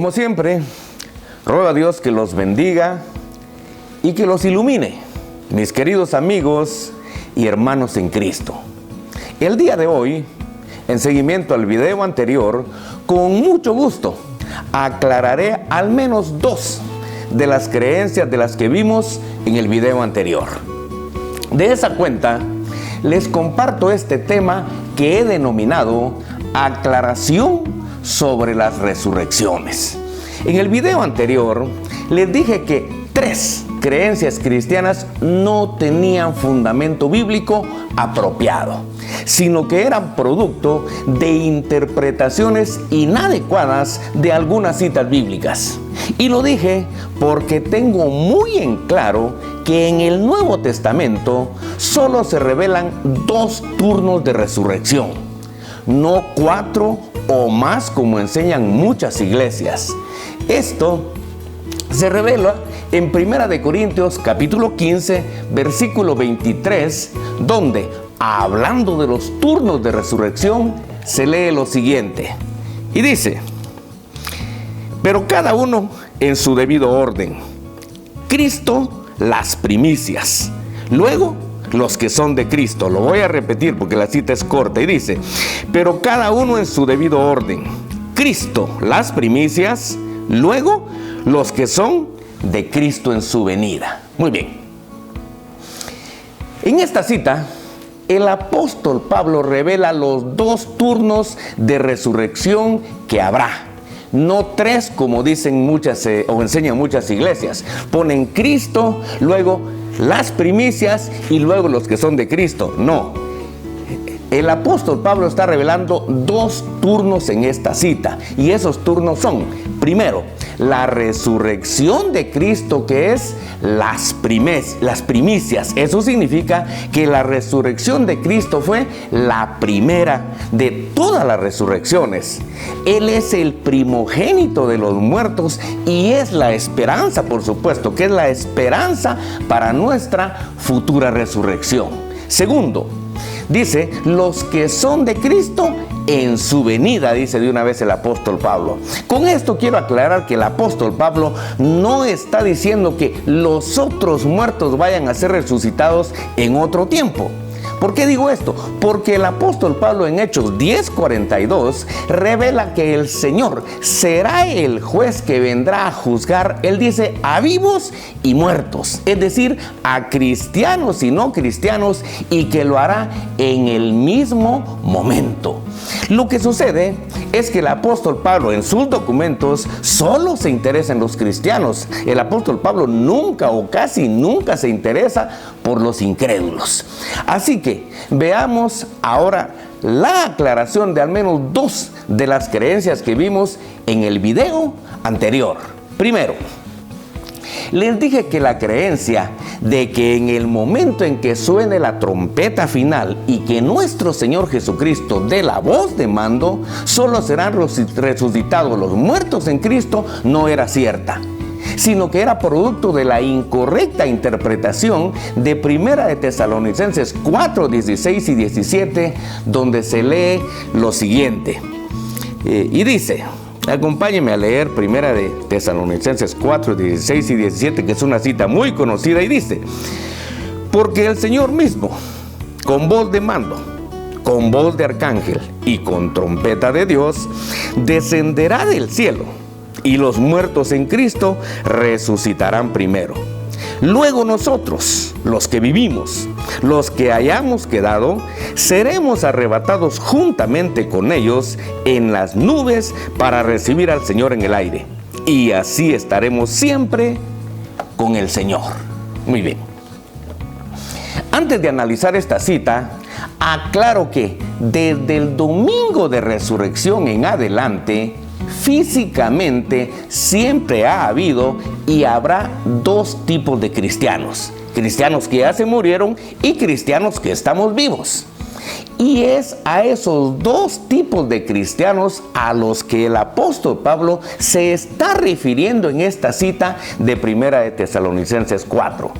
Como siempre, ruego a Dios que los bendiga y que los ilumine, mis queridos amigos y hermanos en Cristo. El día de hoy, en seguimiento al video anterior, con mucho gusto aclararé al menos dos de las creencias de las que vimos en el video anterior. De esa cuenta, les comparto este tema que he denominado aclaración sobre las resurrecciones. En el video anterior les dije que 3 creencias cristianas no tenían fundamento bíblico apropiado, sino que eran producto de interpretaciones inadecuadas de algunas citas bíblicas. Y lo dije porque tengo muy en claro que en el Nuevo Testamento solo se revelan 2 turnos de resurrección, no 4 o más como enseñan muchas iglesias. Esto se revela en 1 Corintios capítulo 15, versículo 23, donde, hablando de los turnos de resurrección, se lee lo siguiente. Y dice: pero cada uno en su debido orden. Cristo, las primicias. Luego, los que son de Cristo. Lo voy a repetir porque la cita es corta y dice: pero cada uno en su debido orden. Cristo, las primicias. Luego, los que son de Cristo en su venida. Muy bien. En esta cita, el apóstol Pablo revela los 2 turnos de resurrección que habrá. No 3 como dicen muchas o enseñan muchas iglesias. Ponen Cristo, luego las primicias y luego los que son de Cristo. No. El apóstol Pablo está revelando 2 turnos en esta cita. Y esos turnos son, primero, la resurrección de Cristo, que es las primicias. Eso significa que la resurrección de Cristo fue la primera de todas las resurrecciones. Él es el primogénito de los muertos y es la esperanza, por supuesto, que es la esperanza para nuestra futura resurrección. Segundo, dice, los que son de Cristo en su venida, dice de una vez el apóstol Pablo. Con esto quiero aclarar que el apóstol Pablo no está diciendo que los otros muertos vayan a ser resucitados en otro tiempo. ¿Por qué digo esto? Porque el apóstol Pablo en Hechos 10:42 revela que el Señor será el juez que vendrá a juzgar, él dice, a vivos y muertos, es decir, a cristianos y no cristianos, y que lo hará en el mismo momento. Lo que sucede es que el apóstol Pablo en sus documentos solo se interesa en los cristianos. El apóstol Pablo nunca o casi nunca se interesa por los incrédulos. Así que veamos ahora la aclaración de al menos 2 de las creencias que vimos en el video anterior. Primero, les dije que la creencia de que en el momento en que suene la trompeta final y que nuestro Señor Jesucristo dé la voz de mando, solo serán resucitados los muertos en Cristo, no era cierta, sino que era producto de la incorrecta interpretación de 1 de Tesalonicenses 4, 16 y 17, donde se lee lo siguiente. Y dice, acompáñenme a leer 1 de Tesalonicenses 4, 16 y 17, que es una cita muy conocida, y dice: porque el Señor mismo, con voz de mando, con voz de arcángel y con trompeta de Dios, descenderá del cielo, y los muertos en Cristo resucitarán primero. Luego nosotros, los que vivimos, los que hayamos quedado, seremos arrebatados juntamente con ellos en las nubes para recibir al Señor en el aire. Y así estaremos siempre con el Señor. Muy bien. Antes de analizar esta cita, aclaro que desde el domingo de resurrección en adelante, físicamente siempre ha habido y habrá 2 tipos de cristianos: cristianos que ya se murieron y cristianos que estamos vivos. Y es a esos dos tipos de cristianos a los que el apóstol Pablo se está refiriendo en esta cita de Primera de Tesalonicenses 4.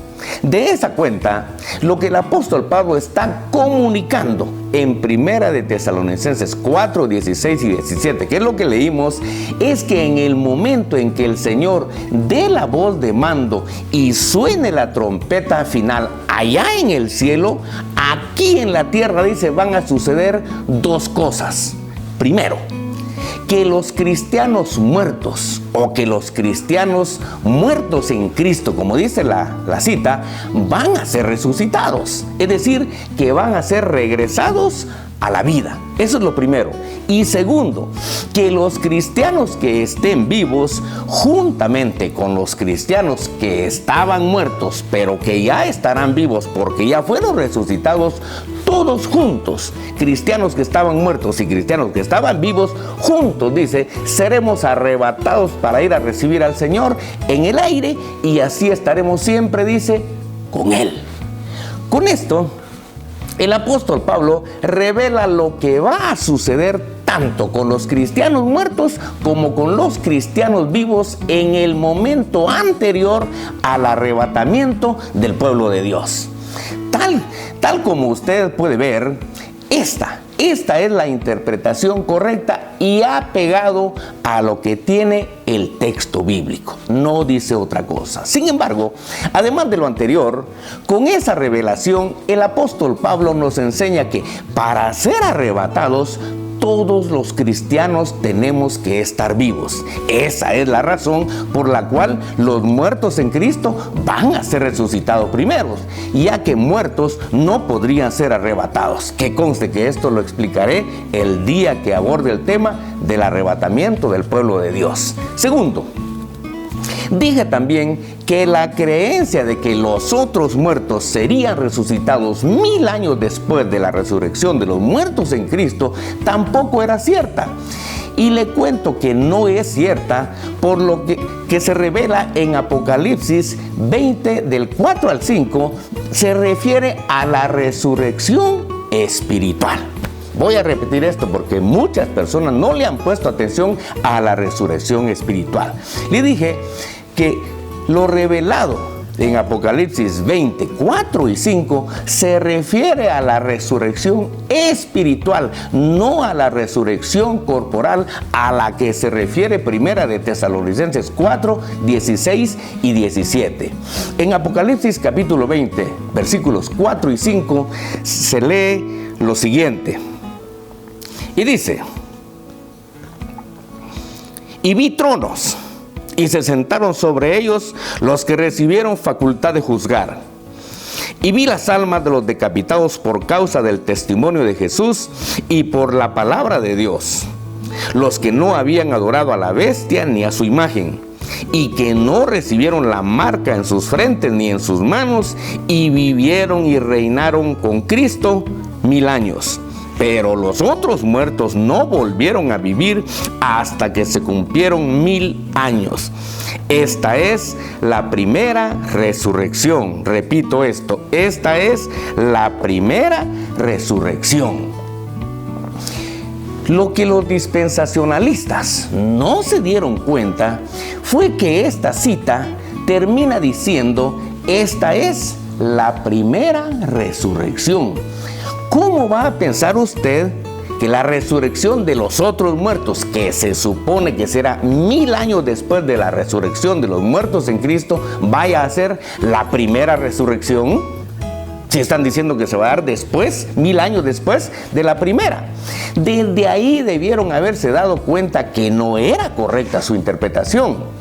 De esa cuenta, lo que el apóstol Pablo está comunicando en Primera de Tesalonicenses 4, 16 y 17, que es lo que leímos, es que en el momento en que el Señor dé la voz de mando y suene la trompeta final allá en el cielo, aquí en la tierra, dice, van a suceder dos cosas. Primero, que los cristianos muertos, o que los cristianos muertos en Cristo, como dice la cita, van a ser resucitados. Es decir, que van a ser regresados a la vida. Eso es lo primero. Y segundo, que los cristianos que estén vivos, juntamente con los cristianos que estaban muertos, pero que ya estarán vivos porque ya fueron resucitados, todos juntos, cristianos que estaban muertos y cristianos que estaban vivos, juntos, dice, seremos arrebatados para ir a recibir al Señor en el aire, y así estaremos siempre, dice, con Él. Con esto, el apóstol Pablo revela lo que va a suceder tanto con los cristianos muertos como con los cristianos vivos en el momento anterior al arrebatamiento del pueblo de Dios. Tal como usted puede ver, esta es la interpretación correcta y ha pegado a lo que tiene el texto bíblico. No dice otra cosa. Sin embargo, además de lo anterior, con esa revelación, el apóstol Pablo nos enseña que para ser arrebatados, todos los cristianos tenemos que estar vivos. Esa es la razón por la cual los muertos en Cristo van a ser resucitados primeros, ya que muertos no podrían ser arrebatados. Que conste que esto lo explicaré el día que aborde el tema del arrebatamiento del pueblo de Dios. Segundo, dije también que la creencia de que los otros muertos serían resucitados 1000 años después de la resurrección de los muertos en Cristo tampoco era cierta. Y le cuento que no es cierta por lo que se revela en Apocalipsis 20 del 4 al 5, se refiere a la resurrección espiritual. Voy a repetir esto porque muchas personas no le han puesto atención a la resurrección espiritual. Le dije que lo revelado en Apocalipsis 20, 4 y 5 se refiere a la resurrección espiritual, no a la resurrección corporal a la que se refiere Primera de Tesalonicenses 4, 16 y 17. En Apocalipsis capítulo 20, versículos 4 y 5 se lee lo siguiente. Y dice: y vi tronos, y se sentaron sobre ellos los que recibieron facultad de juzgar. Y vi las almas de los decapitados por causa del testimonio de Jesús y por la palabra de Dios, los que no habían adorado a la bestia ni a su imagen, y que no recibieron la marca en sus frentes ni en sus manos, y vivieron y reinaron con Cristo 1000 años. Pero los otros muertos no volvieron a vivir hasta que se cumplieron 1000 años. Esta es la primera resurrección. Repito esto, esta es la primera resurrección. Lo que los dispensacionalistas no se dieron cuenta fue que esta cita termina diciendo: esta es la primera resurrección. ¿Cómo va a pensar usted que la resurrección de los otros muertos, que se supone que será 1000 años después de la resurrección de los muertos en Cristo, vaya a ser la primera resurrección? Si están diciendo que se va a dar después, 1000 años después de la primera. Desde ahí debieron haberse dado cuenta que no era correcta su interpretación.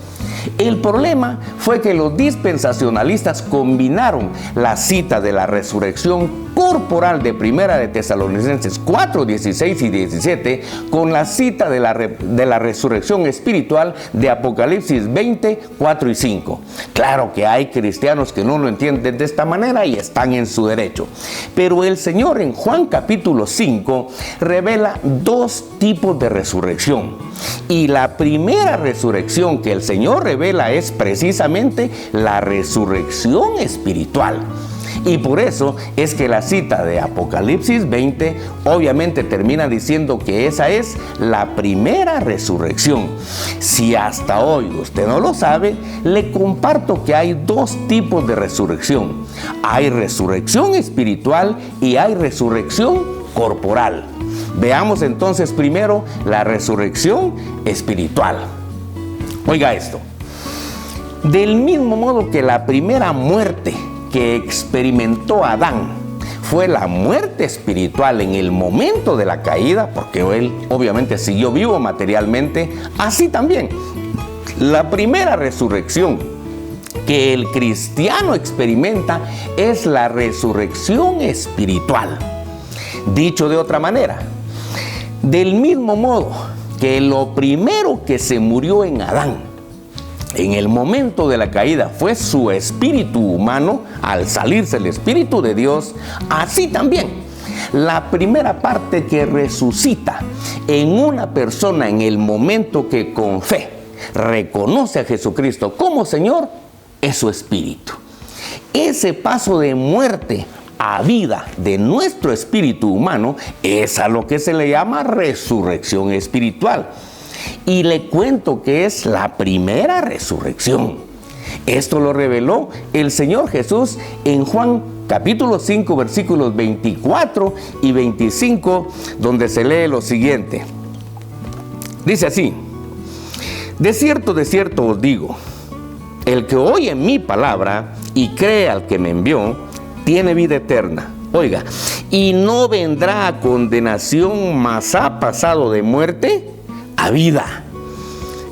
El problema fue que los dispensacionalistas combinaron la cita de la resurrección corporal de Primera de Tesalonicenses 4, 16 y 17 con la cita de la resurrección espiritual de Apocalipsis 20, 4 y 5. Claro que hay cristianos que no lo entienden de esta manera y están en su derecho. Pero el Señor en Juan capítulo 5 revela dos tipos de resurrección. Y la primera resurrección que el Señor revela es precisamente la resurrección espiritual. Y por eso es que la cita de Apocalipsis 20 obviamente termina diciendo que esa es la primera resurrección. Si hasta hoy usted no lo sabe, le comparto que hay dos tipos de resurrección. Hay resurrección espiritual y hay resurrección corporal. Veamos entonces primero la resurrección espiritual. Oiga esto. Del mismo modo que la primera muerte que experimentó Adán fue la muerte espiritual en el momento de la caída, porque él obviamente siguió vivo materialmente, así también la primera resurrección que el cristiano experimenta es la resurrección espiritual. Dicho de otra manera, del mismo modo que lo primero que se murió en Adán en el momento de la caída fue su espíritu humano, al salirse el Espíritu de Dios, así también la primera parte que resucita en una persona en el momento que con fe reconoce a Jesucristo como Señor es su espíritu. Ese paso de muerte a vida de nuestro espíritu humano es a lo que se le llama resurrección espiritual. Y le cuento que es la primera resurrección. Esto lo reveló el Señor Jesús en Juan capítulo 5, versículos 24 y 25, donde se lee lo siguiente. Dice así: de cierto os digo, el que oye mi palabra y cree al que me envió, tiene vida eterna. Oiga, y no vendrá a condenación, mas ha pasado de muerte a vida.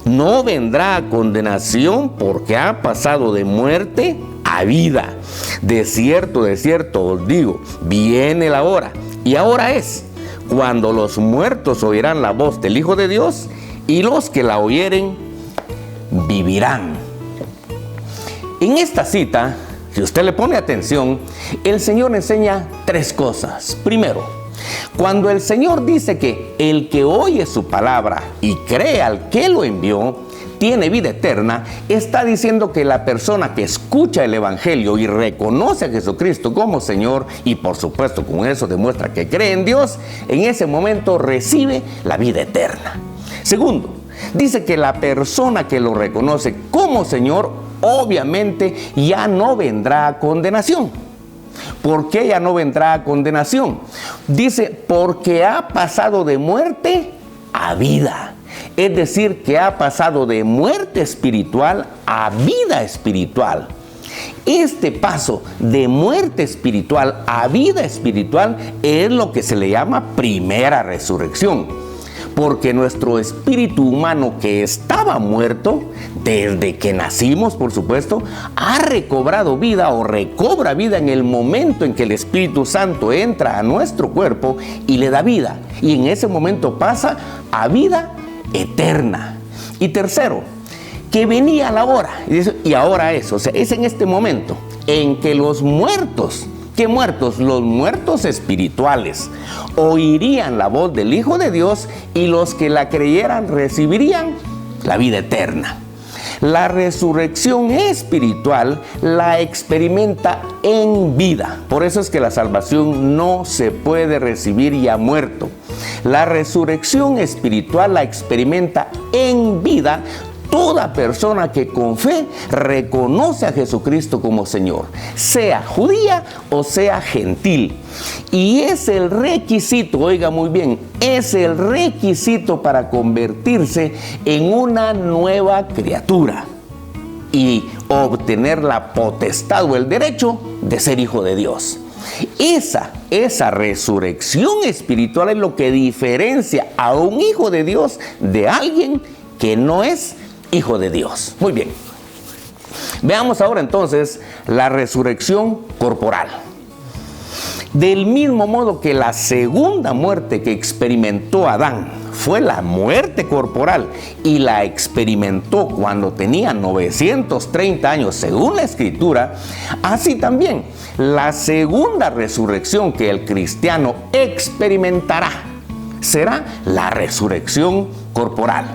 No vendrá a condenación porque ha pasado de muerte a vida. De cierto os digo, viene la hora, y ahora es, cuando los muertos oirán la voz del Hijo de Dios, y los que la oyeren vivirán. En esta cita, si usted le pone atención, el Señor enseña tres cosas. Primero, cuando el Señor dice que el que oye su palabra y cree al que lo envió, tiene vida eterna, está diciendo que la persona que escucha el Evangelio y reconoce a Jesucristo como Señor, y por supuesto con eso demuestra que cree en Dios, en ese momento recibe la vida eterna. Segundo, dice que la persona que lo reconoce como Señor, obviamente ya no vendrá a condenación. ¿Por qué ya no vendrá a condenación? Dice, porque ha pasado de muerte a vida. Es decir, que ha pasado de muerte espiritual a vida espiritual. Este paso de muerte espiritual a vida espiritual es lo que se le llama primera resurrección. Porque nuestro espíritu humano, que estaba muerto desde que nacimos, por supuesto, ha recobrado vida o recobra vida en el momento en que el Espíritu Santo entra a nuestro cuerpo y le da vida. Y en ese momento pasa a vida eterna. Y tercero, que venía la hora, y ahora es, o sea, es en este momento en que los muertos, ¿qué muertos? Los muertos espirituales oirían la voz del Hijo de Dios, y los que la creyeran recibirían la vida eterna. La resurrección espiritual la experimenta en vida. Por eso es que la salvación no se puede recibir ya muerto. La resurrección espiritual la experimenta en vida toda persona que con fe reconoce a Jesucristo como Señor, sea judía o sea gentil. Y es el requisito, oiga muy bien, es el requisito para convertirse en una nueva criatura y obtener la potestad o el derecho de ser hijo de Dios. Esa resurrección espiritual es lo que diferencia a un hijo de Dios de alguien que no es hijo de Dios. Muy bien. Veamos ahora entonces la resurrección corporal. Del mismo modo que la segunda muerte que experimentó Adán fue la muerte corporal y la experimentó cuando tenía 930 años según la Escritura, así también la segunda resurrección que el cristiano experimentará será la resurrección corporal.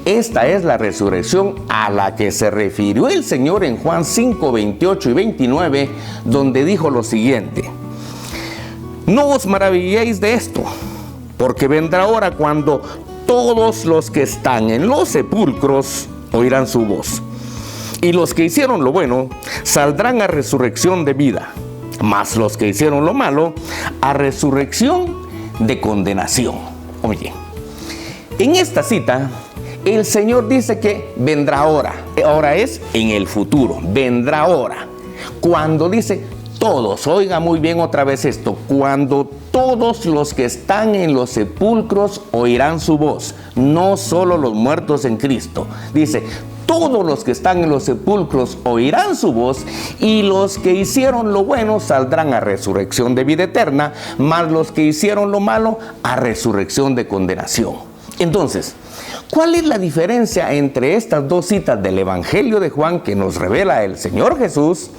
Esta es la resurrección a la que se refirió el Señor en Juan 5, 28 y 29, donde dijo lo siguiente: no os maravilléis de esto, porque vendrá hora cuando todos los que están en los sepulcros oirán su voz. Y los que hicieron lo bueno saldrán a resurrección de vida, mas los que hicieron lo malo a resurrección de condenación. Oye, en esta cita el Señor dice que vendrá ahora. Ahora es en el futuro, vendrá ahora. Cuando dice todos, oiga muy bien otra vez esto, cuando todos los que están en los sepulcros oirán su voz, no solo los muertos en Cristo. Dice, todos los que están en los sepulcros oirán su voz, y los que hicieron lo bueno saldrán a resurrección de vida eterna, mas los que hicieron lo malo a resurrección de condenación. Entonces, ¿cuál es la diferencia entre estas dos citas del Evangelio de Juan que nos revela el Señor Jesús?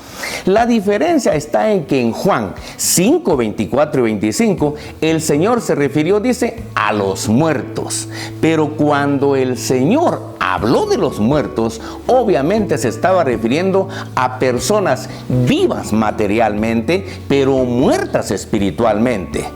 La diferencia está en que en Juan 5, 24 y 25 el Señor se refirió, dice, a los muertos. Pero cuando el Señor habló de los muertos, obviamente se estaba refiriendo a personas vivas materialmente, pero muertas espiritualmente.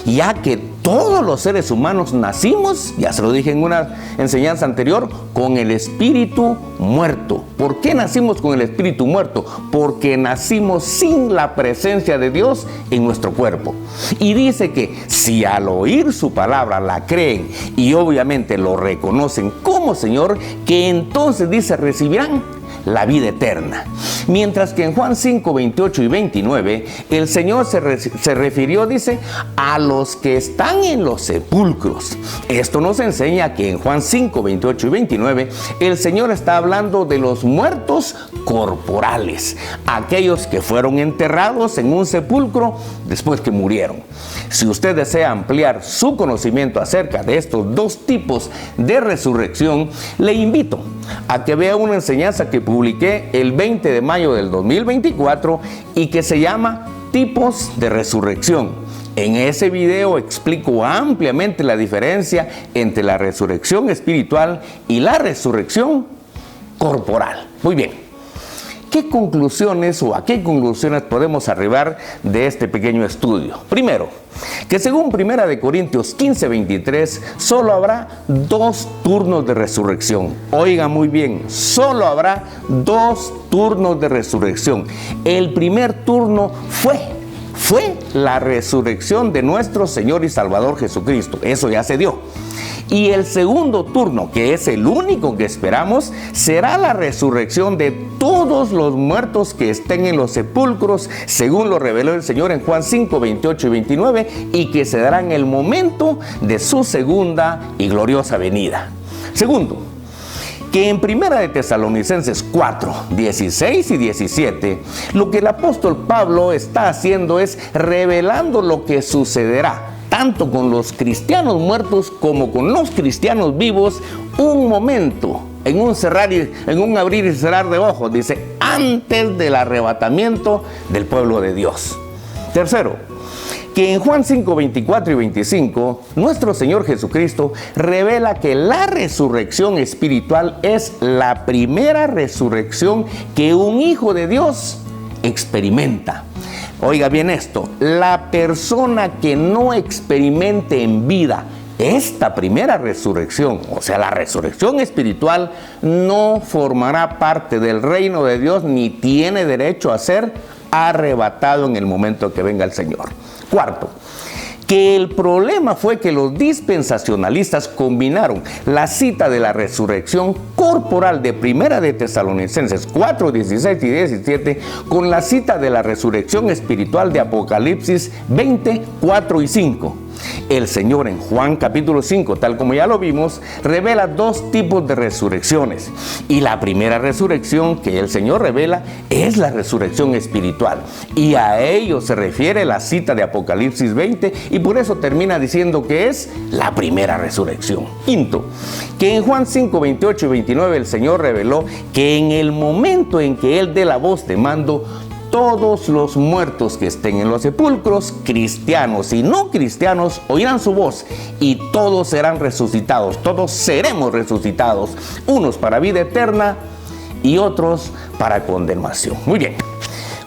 Ya que todos los seres humanos nacimos, ya se lo dije en una enseñanza anterior, con el espíritu muerto. ¿Por qué nacimos con el espíritu muerto? Porque nacimos sin la presencia de Dios en nuestro cuerpo. Y dice que si al oír su palabra la creen y obviamente lo reconocen como Señor, que entonces dice recibirán la vida eterna. Mientras que en Juan 5, 28 y 29, el Señor se refirió, dice, a los que están en los sepulcros. Esto nos enseña que en Juan 5, 28 y 29, el Señor está hablando de los muertos corporales, aquellos que fueron enterrados en un sepulcro después que murieron. Si usted desea ampliar su conocimiento acerca de estos dos tipos de resurrección, le invito a que vea una enseñanza que publiqué el 20 de mayo del 2024 y que se llama Tipos de Resurrección. En ese video explico ampliamente la diferencia entre la resurrección espiritual y la resurrección corporal. Muy bien. ¿Qué conclusiones o a qué conclusiones podemos arribar de este pequeño estudio? Primero, que según 1 Corintios 15, 23, solo habrá dos turnos de resurrección. Oiga muy bien, solo habrá dos turnos de resurrección. El primer turno fue la resurrección de nuestro Señor y Salvador Jesucristo. Eso ya se dio. Y el segundo turno, que es el único que esperamos, será la resurrección de todos los muertos que estén en los sepulcros, según lo reveló el Señor en Juan 5, 28 y 29, y que se dará en el momento de su segunda y gloriosa venida. Segundo, que en 1 Tesalonicenses 4, 16 y 17, lo que el apóstol Pablo está haciendo es revelando lo que sucederá tanto con los cristianos muertos como con los cristianos vivos, un momento, en un abrir y cerrar de ojos, dice, antes del arrebatamiento del pueblo de Dios. Tercero, que en Juan 5, 24 y 25, nuestro Señor Jesucristo revela que la resurrección espiritual es la primera resurrección que un hijo de Dios experimenta. Oiga bien esto, la persona que no experimente en vida esta primera resurrección, o sea, la resurrección espiritual, no formará parte del reino de Dios ni tiene derecho a ser arrebatado en el momento que venga el Señor. Cuarto, que el problema fue que los dispensacionalistas combinaron la cita de la resurrección corporal de 1 Tesalonicenses 4, 16 y 17 con la cita de la resurrección espiritual de Apocalipsis 20, 4 y 5. El Señor en Juan capítulo 5, tal como ya lo vimos, revela dos tipos de resurrecciones. Y la primera resurrección que el Señor revela es la resurrección espiritual. Y a ello se refiere la cita de Apocalipsis 20 y por eso termina diciendo que es la primera resurrección. Quinto, que en Juan 5, 28 y 29 el Señor reveló que en el momento en que Él dé la voz de mando, todos los muertos que estén en los sepulcros, cristianos y no cristianos, oirán su voz y todos serán resucitados, todos seremos resucitados, unos para vida eterna y otros para condenación. Muy bien.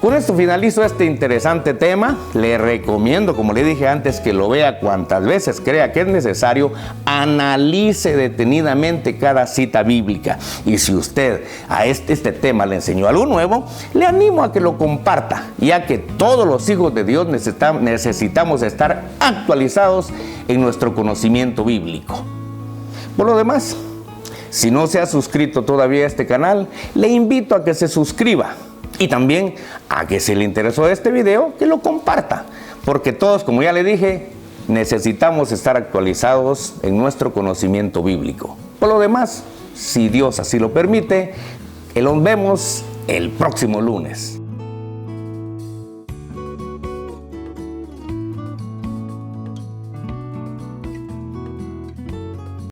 Con esto finalizo este interesante tema. Le recomiendo, como le dije antes, que lo vea cuantas veces crea que es necesario. Analice detenidamente cada cita bíblica. Y si usted a este tema le enseñó algo nuevo, le animo a que lo comparta, ya que todos los hijos de Dios necesitamos estar actualizados en nuestro conocimiento bíblico. Por lo demás, si no se ha suscrito todavía a este canal, le invito a que se suscriba. Y también a que si le interesó este video, que lo comparta. Porque todos, como ya le dije, necesitamos estar actualizados en nuestro conocimiento bíblico. Por lo demás, si Dios así lo permite, nos vemos el próximo lunes.